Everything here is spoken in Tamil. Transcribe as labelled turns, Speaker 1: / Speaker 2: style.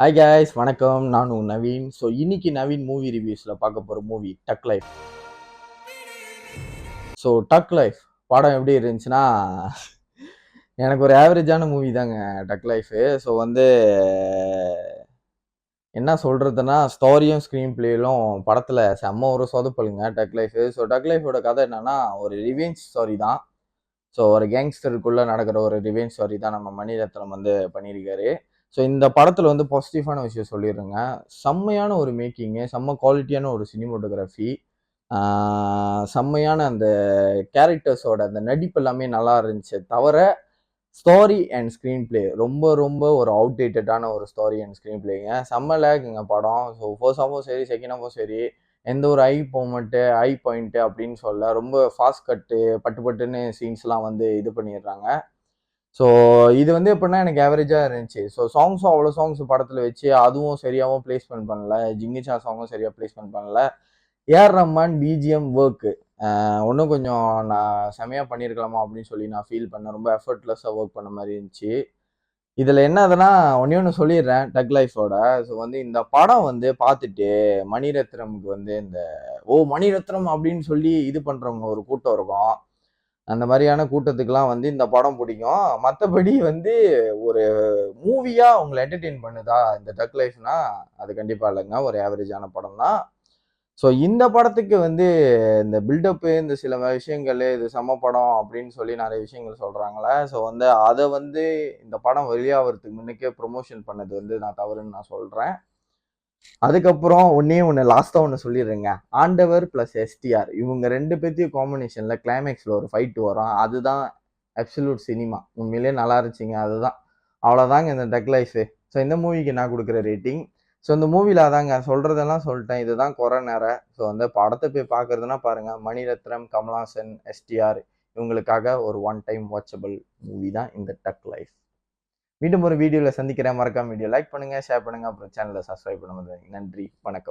Speaker 1: ஹாய் guys வணக்கம். நான் உங்க நவீன். ஸோ இன்னைக்கு நவீன் மூவி ரிவ்யூஸில் பார்க்க போகிற மூவி டக் லைஃப். ஸோ டக் லைஃப் படம் எப்படி இருந்துச்சுன்னா, எனக்கு ஒரு ஆவரேஜான மூவி தாங்க டக் லைஃபு. ஸோ என்ன சொல்கிறதுனா, ஸ்டோரியும் ஸ்க்ரீன் பிளேலும் படத்தில் செம்ம ஒரு சொதப்பலுங்க டக் லைஃபு. ஸோ டக் லைஃபோட கதை என்னன்னா, ஒரு ரிவெஞ்ச் ஸ்டோரி தான். ஸோ ஒரு கேங்ஸ்டருக்குள்ளே நடக்கிற ஒரு ரிவெஞ்ச் ஸ்டோரி தான் நம்ம மணிரத்னம் பண்ணியிருக்காரு. ஸோ இந்த படத்தில் பாசிட்டிவான விஷயம் சொல்லிடுறேங்க. செம்மையான ஒரு மேக்கிங்கு, செம்ம குவாலிட்டியான ஒரு சினிமோட்டோகிராஃபி, செம்மையான அந்த கேரக்டர்ஸோட அந்த நடிப்பு எல்லாமே நல்லா இருந்துச்சு. தவிர ஸ்டோரி அண்ட் ஸ்க்ரீன் பிளே ரொம்ப ரொம்ப ஒரு அவுடேட்டடான ஒரு ஸ்டோரி அண்ட் ஸ்க்ரீன் பிளேங்க. செம்ம லேக்குங்க படம். ஸோ ஃபர்ஸ்ட் ஹாஃபும் சரி, செகண்ட் ஹாஃபும் சரி, எந்த ஒரு ஐ பாயிண்ட்டு அப்படின்னு சொல்ல, ரொம்ப ஃபாஸ்ட் கட்டு பட்டு பட்டுன்னு சீன்ஸ்லாம் இது பண்ணிடுறாங்க. ஸோ இது எப்படின்னா எனக்கு ஆவரேஜாக இருந்துச்சு. ஸோ சாங்ஸும் அவ்வளோ சாங்ஸ் படத்தில் வச்சு அதுவும் சரியாகவும் பிளேஸ்மெண்ட் பண்ணல. ஜிங்கிச்சா சாங்கும் சரியாக பிளேஸ்மெண்ட் பண்ணல. ஏஆர் ரஹ்மான் பிஜிஎம் ஒர்க்கு இன்னும் கொஞ்சம் நான் செமையாக பண்ணியிருக்கலாமா அப்படின்னு சொல்லி நான் ஃபீல் பண்ணேன். ரொம்ப எஃபர்ட்லெஸ்ஸாக ஒர்க் பண்ண மாதிரி இருந்துச்சு. இதில் என்னதுன்னா, ஒன்று சொல்லிடுறேன் டக் லைஃபோட. ஸோ இந்த படம் பார்த்துட்டு மணிரத்னமுக்கு இந்த மணிரத்னம் அப்படின்னு சொல்லி இது பண்ணுறவங்க ஒரு கூட்டம் இருக்கும். அந்த மாதிரியான கூட்டத்துக்குலாம் இந்த படம் பிடிக்கும். மற்றபடி ஒரு மூவியா உங்களை என்டர்டெயின் பண்ணுதா இந்த டக் லைஃப்னா, அது கண்டிப்பா இல்லைங்க. ஒரு ஆவரேஜான படம் தான். ஸோ இந்த படத்துக்கு இந்த பில்டப்பு, இந்த சில விஷயங்கள், இது செம்ம படம் அப்படின்னு சொல்லி நிறைய விஷயங்கள் சொல்றாங்களே. ஸோ அதை இந்த படம் வெளியாகிறதுக்கு முன்னுக்கே ப்ரொமோஷன் பண்ணது நான் தவறுன்னு நான் சொல்றேன். அதுக்கப்புறம் ஒன்று லாஸ்டா ஒன்று சொல்லிடுறேங்க. ஆண்டவர் பிளஸ் எஸ்டிஆர் இவங்க ரெண்டு பேர்த்தையும் காம்பினேஷன்ல கிளைமேக்ஸ்ல ஒரு ஃபைட் வரும். அதுதான் அப்சல்யூட் சினிமா. உண்மையிலேயே நல்லா இருந்துச்சுங்க. அதுதான், அவ்வளோதாங்க இந்த டக் லைஃப். ஸோ இந்த மூவிக்கு நான் கொடுக்குற ரேட்டிங். ஸோ இந்த மூவில அதாங்க சொல்றதெல்லாம் சொல்லிட்டேன். இதுதான் குறை நேர. ஸோ படத்தை போய் பார்க்கறதுனா பாருங்க. மணிரத்னம், கமல்ஹாசன், எஸ்டிஆர் இவங்களுக்காக ஒரு ஒன் டைம் வாட்சபிள் மூவி தான் இந்த டக் லைஃப். மீண்டும் ஒரு வீடியோவில் சந்திக்கிறேன். மறக்காம வீடியோ லைக் பண்ணுங்க, ஷேர் பண்ணுங்க, அப்புறம் சேனலை சப்ஸ்கிரைப் பண்ணுங்க. நன்றி, வணக்கம்.